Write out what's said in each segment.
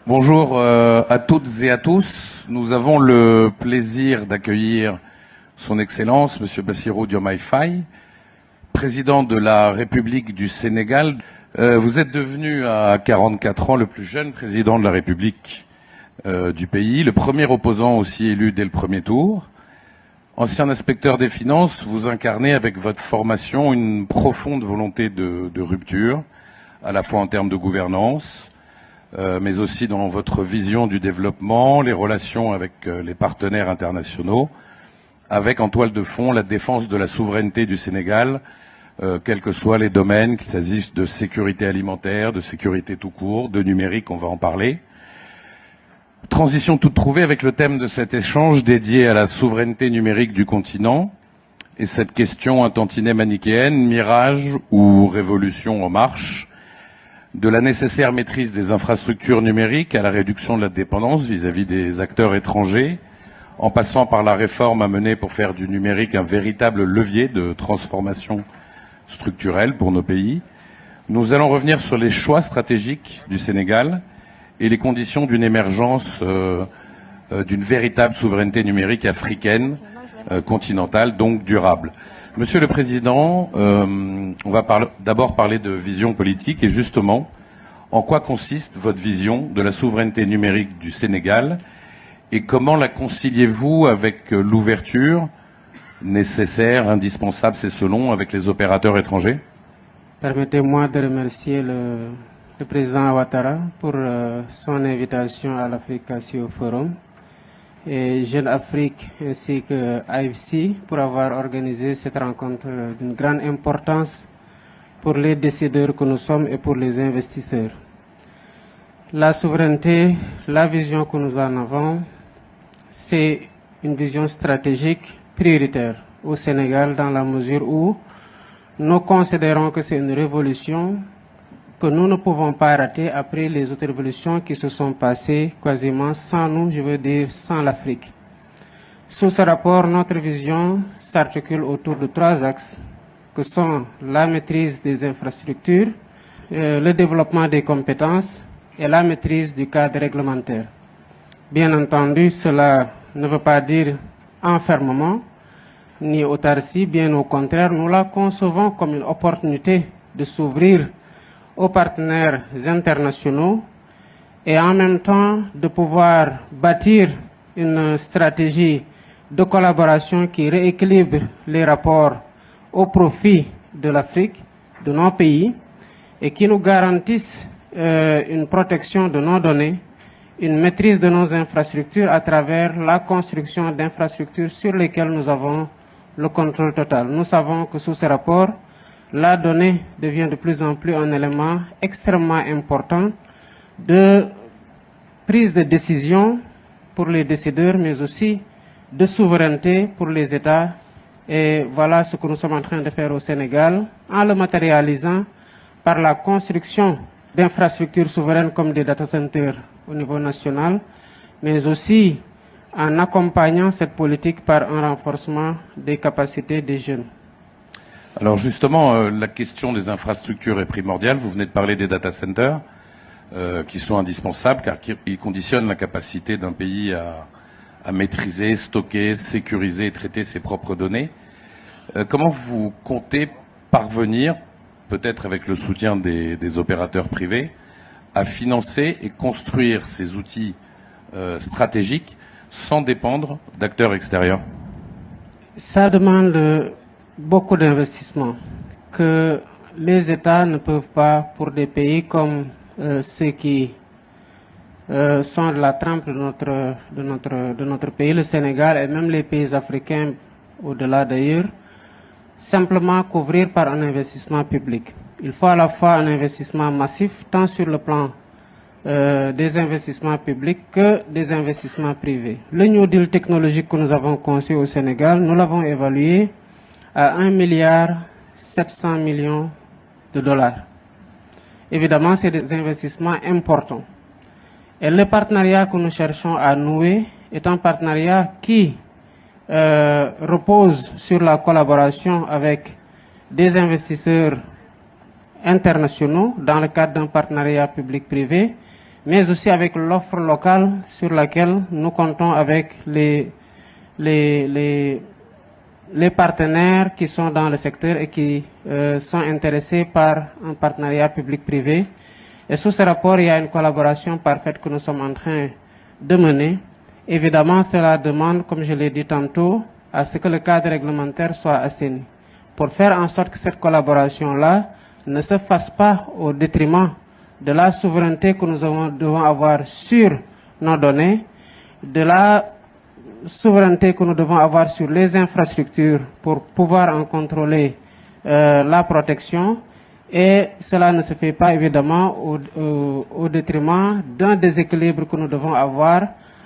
Bonjour à toutes et à tous. Nous avons le plaisir d'accueillir Son Excellence, Monsieur Bassirou Diomaye Faye, président de la République du Sénégal. Vous êtes devenu à 44 ans le plus jeune président de la République du pays, le premier opposant aussi élu dès le premier tour. Ancien inspecteur des finances, vous incarnez avec votre formation une profonde volonté de rupture, à la fois en termes de gouvernance, mais aussi dans votre vision du développement, les relations avec les partenaires internationaux, avec en toile de fond la défense de la souveraineté du Sénégal, quels que soient les domaines, qu'il s'agisse de sécurité alimentaire, de sécurité tout court, de numérique, on va en parler. Transition toute trouvée avec le thème de cet échange dédié à la souveraineté numérique du continent et cette question un tantinet manichéenne, mirage ou révolution en marche, de la nécessaire maîtrise des infrastructures numériques à la réduction de la dépendance vis-à-vis des acteurs étrangers, en passant par la réforme à mener pour faire du numérique un véritable levier de transformation structurelle pour nos pays. Nous allons revenir sur les choix stratégiques du Sénégal et les conditions d'une émergence d'une véritable souveraineté numérique africaine, continentale, donc durable. Monsieur le Président, on va d'abord parler de vision politique et justement, en quoi consiste votre vision de la souveraineté numérique du Sénégal et comment la conciliez-vous avec l'ouverture nécessaire, indispensable, c'est selon, avec les opérateurs étrangers? Permettez-moi de remercier le président Ouattara pour son invitation à l'Afrique-Asie au Forum et Jeune Afrique ainsi que AFC pour avoir organisé cette rencontre d'une grande importance pour les décideurs que nous sommes et pour les investisseurs. La souveraineté, la vision que nous en avons, c'est une vision stratégique prioritaire au Sénégal dans la mesure où nous considérons que c'est une révolution que nous ne pouvons pas rater après les autres révolutions qui se sont passées quasiment sans nous, je veux dire sans l'Afrique. Sous ce rapport, notre vision s'articule autour de 3 axes que sont la maîtrise des infrastructures, le développement des compétences et la maîtrise du cadre réglementaire. Bien entendu, cela ne veut pas dire enfermement ni autarcie, bien au contraire, nous la concevons comme une opportunité de s'ouvrir aux partenaires internationaux et en même temps de pouvoir bâtir une stratégie de collaboration qui rééquilibre les rapports au profit de l'Afrique, de nos pays, et qui nous garantisse une protection de nos données, une maîtrise de nos infrastructures à travers la construction d'infrastructures sur lesquelles nous avons le contrôle total. Nous savons que sous ce rapport, la donnée devient de plus en plus un élément extrêmement important de prise de décision pour les décideurs, mais aussi de souveraineté pour les États. Et voilà ce que nous sommes en train de faire au Sénégal, en le matérialisant par la construction d'infrastructures souveraines comme des data centers au niveau national, mais aussi en accompagnant cette politique par un renforcement des capacités des jeunes. Alors justement, la question des infrastructures est primordiale. Vous venez de parler des data centers qui sont indispensables car ils conditionnent la capacité d'un pays à maîtriser, stocker, sécuriser et traiter ses propres données. Comment vous comptez parvenir, peut-être avec le soutien des opérateurs privés, à financer et construire ces outils stratégiques sans dépendre d'acteurs extérieurs? Ça demande beaucoup d'investissements que les États ne peuvent pas, pour des pays comme ceux qui sont de la trempe de notre pays, le Sénégal et même les pays africains au-delà d'ailleurs, simplement couvrir par un investissement public. Il faut à la fois un investissement massif, tant sur le plan des investissements publics que des investissements privés. Le New Deal technologique que nous avons conçu au Sénégal, nous l'avons évalué à 1,7 milliard de dollars. Évidemment, c'est des investissements importants. Et le partenariat que nous cherchons à nouer est un partenariat qui repose sur la collaboration avec des investisseurs internationaux dans le cadre d'un partenariat public-privé, mais aussi avec l'offre locale sur laquelle nous comptons avec les partenaires qui sont dans le secteur et qui sont intéressés par un partenariat public-privé. Et sous ce rapport, il y a une collaboration parfaite que nous sommes en train de mener. Évidemment, cela demande, comme je l'ai dit tantôt, à ce que le cadre réglementaire soit assaini, pour faire en sorte que cette collaboration-là ne se fasse pas au détriment de la souveraineté que nous devons avoir sur nos données, de la souveraineté que nous devons avoir sur les infrastructures pour pouvoir en contrôler la protection, et cela ne se fait pas évidemment au détriment d'un déséquilibre que nous devons avoir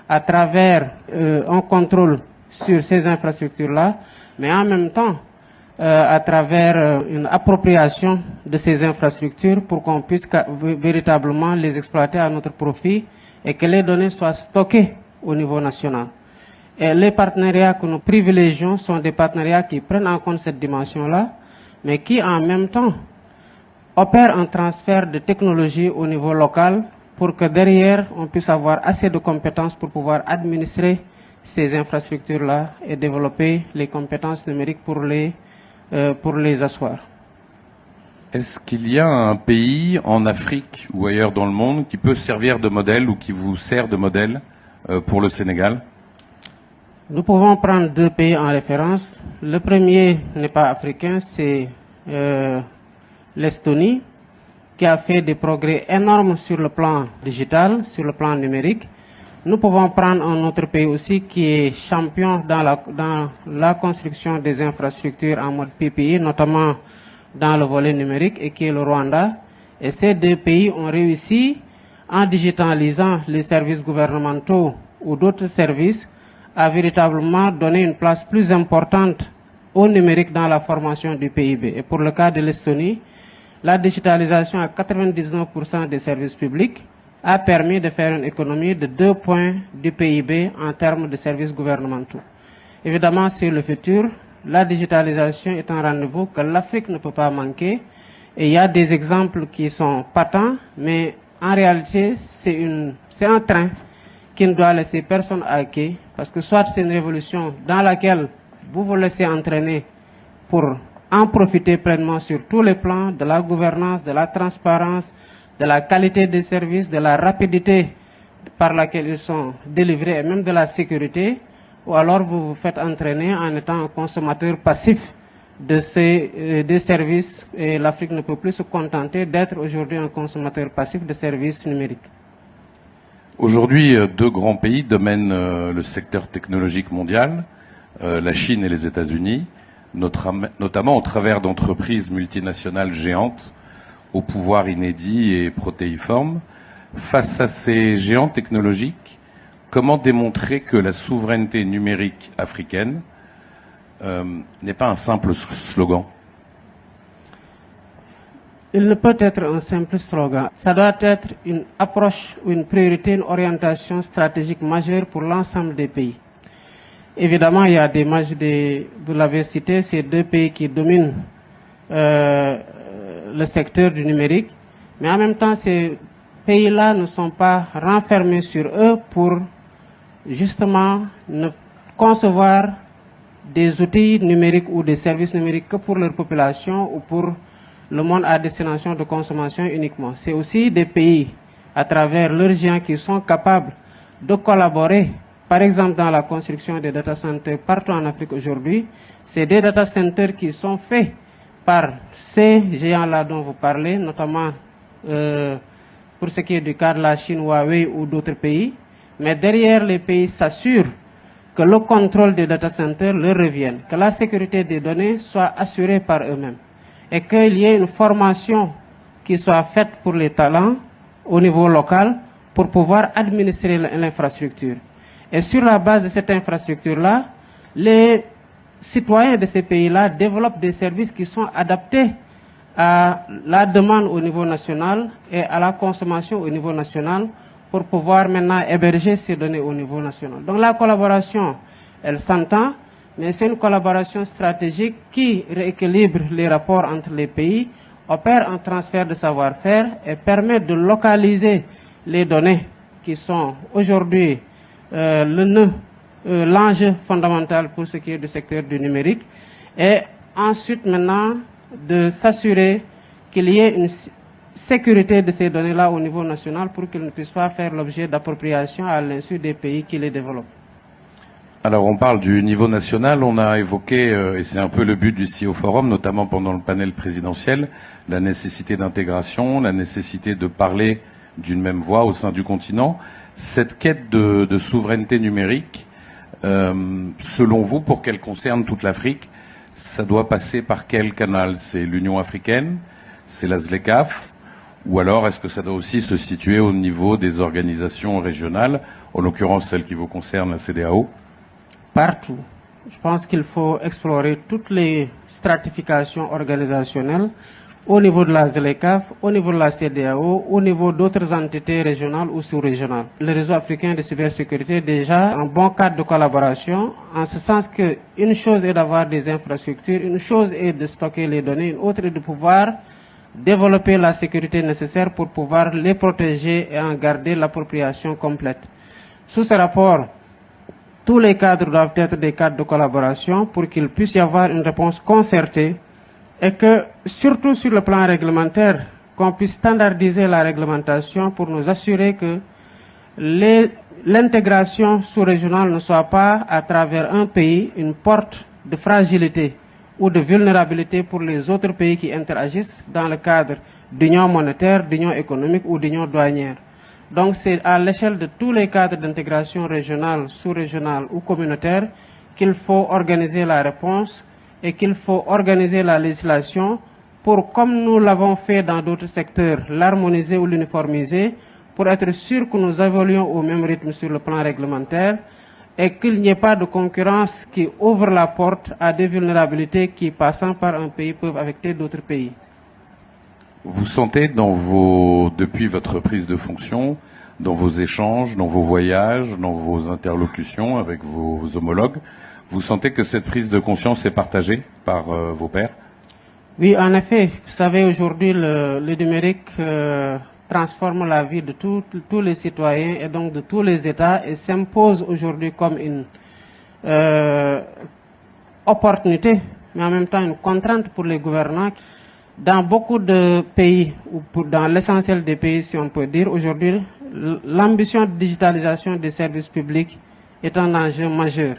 à travers un contrôle sur ces infrastructures-là, mais en même temps à travers une appropriation de ces infrastructures pour qu'on puisse véritablement les exploiter à notre profit et que les données soient stockées au niveau national. Et les partenariats que nous privilégions sont des partenariats qui prennent en compte cette dimension-là, mais qui en même temps opèrent un transfert de technologie au niveau local pour que derrière on puisse avoir assez de compétences pour pouvoir administrer ces infrastructures-là et développer les compétences numériques pour les asseoir. Est-ce qu'il y a un pays en Afrique ou ailleurs dans le monde qui peut servir de modèle ou qui vous sert de modèle pour le Sénégal? Nous pouvons prendre deux pays en référence. Le premier n'est pas africain, c'est l'Estonie, qui a fait des progrès énormes sur le plan digital, sur le plan numérique. Nous pouvons prendre un autre pays aussi qui est champion dans la construction des infrastructures en mode PPI, notamment dans le volet numérique, et qui est le Rwanda. Et ces deux pays ont réussi, en digitalisant les services gouvernementaux ou d'autres services, à véritablement donner une place plus importante au numérique dans la formation du PIB. Et pour le cas de l'Estonie, la digitalisation à 99% des services publics a permis de faire une économie de 2 points du PIB en termes de services gouvernementaux. Évidemment, sur le futur, la digitalisation est un rendez-vous que l'Afrique ne peut pas manquer. Et il y a des exemples qui sont patents, mais en réalité, c'est un train qui ne doit laisser personne à quai, parce que soit c'est une révolution dans laquelle vous vous laissez entraîner pour en profiter pleinement sur tous les plans, de la gouvernance, de la transparence, de la qualité des services, de la rapidité par laquelle ils sont délivrés et même de la sécurité, ou alors vous vous faites entraîner en étant un consommateur passif des services, et l'Afrique ne peut plus se contenter d'être aujourd'hui un consommateur passif de services numériques. Aujourd'hui, deux grands pays dominent le secteur technologique mondial, la Chine et les États-Unis, notamment au travers d'entreprises multinationales géantes au pouvoir inédit et protéiforme. Face à ces géants technologiques, comment démontrer que la souveraineté numérique africaine n'est pas un simple slogan? Il ne peut être un simple slogan. Ça doit être une approche, une priorité, une orientation stratégique majeure pour l'ensemble des pays. Évidemment, il y a vous l'avez cité, ces deux pays qui dominent le secteur du numérique, mais en même temps, ces pays-là ne sont pas renfermés sur eux pour justement ne concevoir des outils numériques ou des services numériques que pour leur population ou pour le monde à destination de consommation uniquement. C'est aussi des pays, à travers leurs géants, qui sont capables de collaborer, par exemple dans la construction des data centers partout en Afrique aujourd'hui. C'est des data centers qui sont faits par ces géants-là dont vous parlez, notamment pour ce qui est du cas de la Chine, Huawei ou d'autres pays. Mais derrière, les pays s'assurent que le contrôle des data centers leur revienne, que la sécurité des données soit assurée par eux-mêmes, et qu'il y ait une formation qui soit faite pour les talents au niveau local pour pouvoir administrer l'infrastructure. Et sur la base de cette infrastructure-là, les citoyens de ces pays-là développent des services qui sont adaptés à la demande au niveau national et à la consommation au niveau national pour pouvoir maintenant héberger ces données au niveau national. Donc la collaboration, elle s'entend, mais c'est une collaboration stratégique qui rééquilibre les rapports entre les pays, opère un transfert de savoir-faire et permet de localiser les données qui sont aujourd'hui l'enjeu fondamental pour ce qui est du secteur du numérique, et ensuite maintenant de s'assurer qu'il y ait une sécurité de ces données-là au niveau national pour qu'ils ne puissent pas faire l'objet d'appropriation à l'insu des pays qui les développent. Alors on parle du niveau national, on a évoqué, et c'est un peu le but du CEO Forum, notamment pendant le panel présidentiel, la nécessité d'intégration, la nécessité de parler d'une même voix au sein du continent. Cette quête de souveraineté numérique, selon vous, pour qu'elle concerne toute l'Afrique, ça doit passer par quel canal? C'est l'Union africaine? C'est la ZLECAf? Ou alors est-ce que ça doit aussi se situer au niveau des organisations régionales, en l'occurrence celle qui vous concerne, la CEDEAO? Partout. Je pense qu'il faut explorer toutes les stratifications organisationnelles au niveau de la ZLECAf, au niveau de la CEDEAO, au niveau d'autres entités régionales ou sous-régionales. Le réseau africain de cybersécurité est déjà un bon cadre de collaboration, en ce sens qu'une chose est d'avoir des infrastructures, une chose est de stocker les données, une autre est de pouvoir développer la sécurité nécessaire pour pouvoir les protéger et en garder l'appropriation complète. Sous ce rapport, tous les cadres doivent être des cadres de collaboration pour qu'il puisse y avoir une réponse concertée et que, surtout sur le plan réglementaire, qu'on puisse standardiser la réglementation pour nous assurer que l'intégration sous-régionale ne soit pas, à travers un pays, une porte de fragilité ou de vulnérabilité pour les autres pays qui interagissent dans le cadre d'union monétaire, d'union économique ou d'union douanière. Donc c'est à l'échelle de tous les cadres d'intégration régionale, sous-régionale ou communautaire qu'il faut organiser la réponse et qu'il faut organiser la législation pour, comme nous l'avons fait dans d'autres secteurs, l'harmoniser ou l'uniformiser pour être sûr que nous évoluons au même rythme sur le plan réglementaire et qu'il n'y ait pas de concurrence qui ouvre la porte à des vulnérabilités qui, passant par un pays, peuvent affecter d'autres pays. Vous sentez depuis votre prise de fonction, dans vos échanges, dans vos voyages, dans vos interlocutions avec vos homologues, vous sentez que cette prise de conscience est partagée par vos pairs? Oui, en effet. Vous savez, aujourd'hui, le numérique transforme la vie de tous les citoyens et donc de tous les États et s'impose aujourd'hui comme une opportunité, mais en même temps une contrainte pour les gouvernants. Dans beaucoup de pays, ou dans l'essentiel des pays, si on peut dire, aujourd'hui, l'ambition de digitalisation des services publics est un enjeu majeur.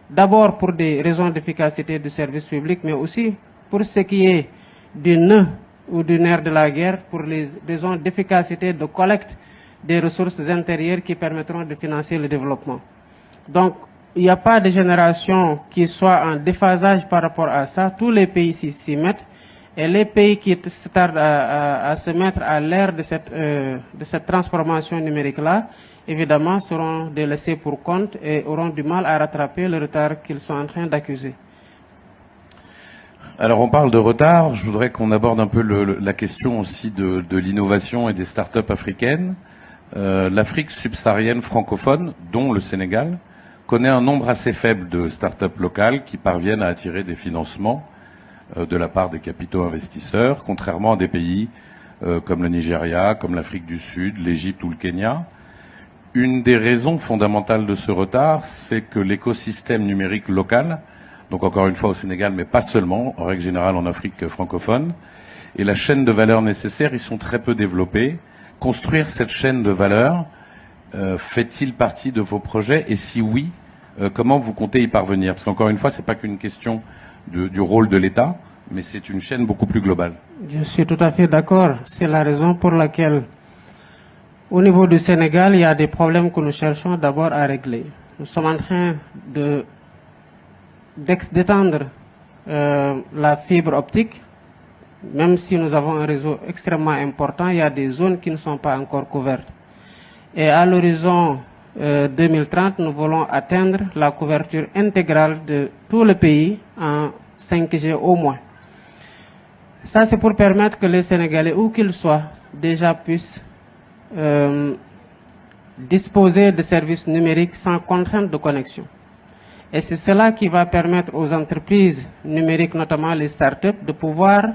D'abord pour des raisons d'efficacité du service public, mais aussi pour ce qui est du nœud ou du nerf de la guerre, pour les raisons d'efficacité de collecte des ressources intérieures qui permettront de financer le développement. Donc, il n'y a pas de génération qui soit en déphasage par rapport à ça. Tous les pays s'y mettent. Et les pays qui se tardent à se mettre à l'ère de cette transformation numérique-là, évidemment, seront délaissés pour compte et auront du mal à rattraper le retard qu'ils sont en train d'accuser. Alors on parle de retard, je voudrais qu'on aborde un peu la question aussi de l'innovation et des start-up africaines. L'Afrique subsaharienne francophone, dont le Sénégal, connaît un nombre assez faible de start-up locales qui parviennent à attirer des financements de la part des capitaux investisseurs, contrairement à des pays comme le Nigeria, comme l'Afrique du Sud, l'Égypte ou le Kenya. Une des raisons fondamentales de ce retard, c'est que l'écosystème numérique local, donc encore une fois au Sénégal, mais pas seulement, en règle générale en Afrique francophone, et la chaîne de valeur nécessaire, ils sont très peu développés. Construire cette chaîne de valeur, fait-il partie de vos projets? Et si oui, comment vous comptez y parvenir? Parce qu'encore une fois, c'est pas qu'une question du rôle de l'État, mais c'est une chaîne beaucoup plus globale. Je suis tout à fait d'accord. C'est la raison pour laquelle, au niveau du Sénégal, il y a des problèmes que nous cherchons d'abord à régler. Nous sommes en train d'étendre la fibre optique. Même si nous avons un réseau extrêmement important, il y a des zones qui ne sont pas encore couvertes. Et à l'horizon 2030, nous voulons atteindre la couverture intégrale de tout le pays en 5G au moins. Ça, c'est pour permettre que les Sénégalais, où qu'ils soient, déjà puissent disposer de services numériques sans contrainte de connexion. Et c'est cela qui va permettre aux entreprises numériques, notamment les startups, de pouvoir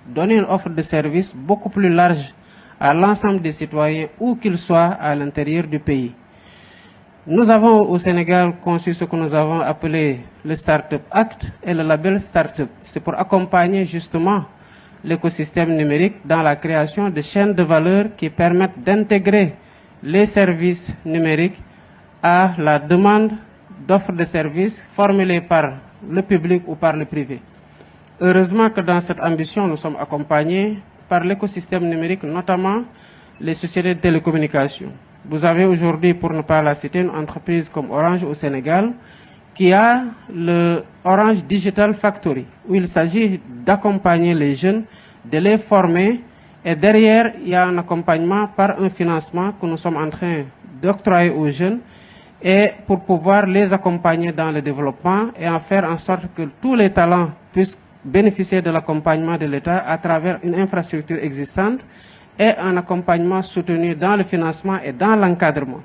donner une offre de services beaucoup plus large à l'ensemble des citoyens, où qu'ils soient à l'intérieur du pays. Nous avons au Sénégal conçu ce que nous avons appelé le Startup Act et le label Startup. C'est pour accompagner justement l'écosystème numérique dans la création de chaînes de valeur qui permettent d'intégrer les services numériques à la demande d'offres de services formulées par le public ou par le privé. Heureusement que dans cette ambition, nous sommes accompagnés par l'écosystème numérique, notamment les sociétés de télécommunications. Vous avez aujourd'hui, pour ne pas la citer, une entreprise comme Orange au Sénégal qui a le Orange Digital Factory, où il s'agit d'accompagner les jeunes, de les former, et derrière, il y a un accompagnement par un financement que nous sommes en train d'octroyer aux jeunes, et pour pouvoir les accompagner dans le développement et en faire en sorte que tous les talents puissent bénéficier de l'accompagnement de l'État à travers une infrastructure existante et un accompagnement soutenu dans le financement et dans l'encadrement.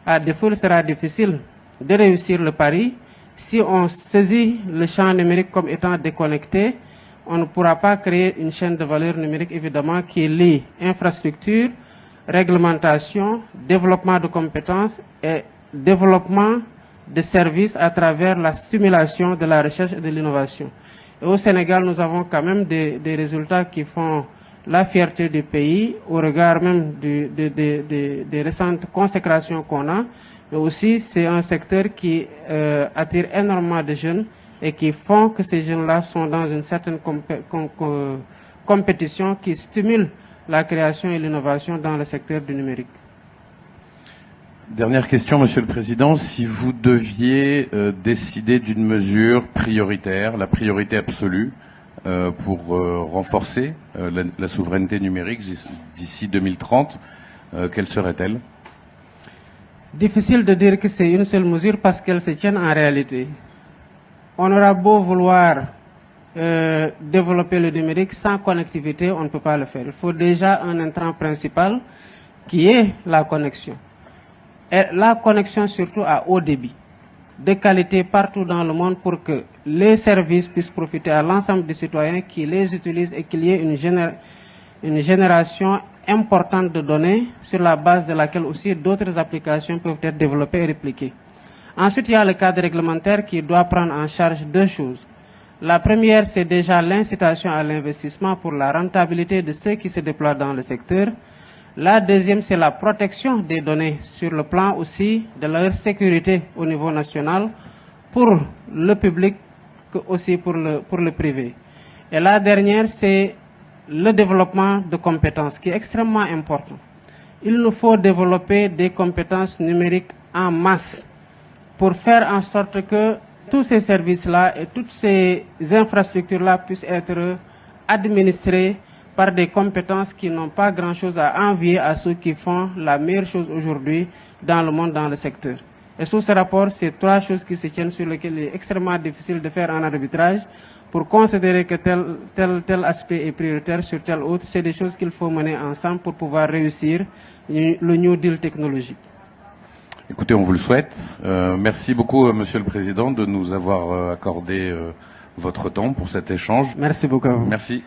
À défaut, il sera difficile de réussir le pari. Si on saisit le champ numérique comme étant déconnecté, on ne pourra pas créer une chaîne de valeur numérique, évidemment, qui lie infrastructure, réglementation, développement de compétences et développement de services à travers la stimulation de la recherche et de l'innovation. Et au Sénégal, nous avons quand même des résultats qui font la fierté du pays au regard même des récentes consécrations qu'on a. Mais aussi, c'est un secteur qui attire énormément de jeunes et qui font que ces jeunes-là sont dans une certaine compétition qui stimule la création et l'innovation dans le secteur du numérique. Dernière question, Monsieur le Président. Si vous deviez décider d'une mesure prioritaire, la priorité absolue, pour renforcer la souveraineté numérique d'ici 2030, quelle serait-elle? Difficile de dire que c'est une seule mesure parce qu'elle se tient en réalité. On aura beau vouloir développer le numérique, sans connectivité, on ne peut pas le faire. Il faut déjà un intrant principal qui est la connexion. Et la connexion surtout à haut débit, de qualité partout dans le monde pour que les services puissent profiter à l'ensemble des citoyens qui les utilisent et qu'il y ait une génération importante de données sur la base de laquelle aussi d'autres applications peuvent être développées et répliquées. Ensuite, il y a le cadre réglementaire qui doit prendre en charge deux choses. La première, c'est déjà l'incitation à l'investissement pour la rentabilité de ceux qui se déploient dans le secteur. La deuxième, c'est la protection des données sur le plan aussi de leur sécurité au niveau national pour le public aussi pour le privé. Et la dernière, c'est le développement de compétences qui est extrêmement important. Il nous faut développer des compétences numériques en masse pour faire en sorte que tous ces services-là et toutes ces infrastructures-là puissent être administrés par des compétences qui n'ont pas grand-chose à envier à ceux qui font la meilleure chose aujourd'hui dans le monde, dans le secteur. Et sous ce rapport, c'est trois choses qui se tiennent sur lesquelles il est extrêmement difficile de faire un arbitrage pour considérer que tel aspect est prioritaire sur tel autre. C'est des choses qu'il faut mener ensemble pour pouvoir réussir le New Deal technologique. Écoutez, on vous le souhaite. Merci beaucoup, Monsieur le Président, de nous avoir accordé votre temps pour cet échange. Merci beaucoup à vous. Merci.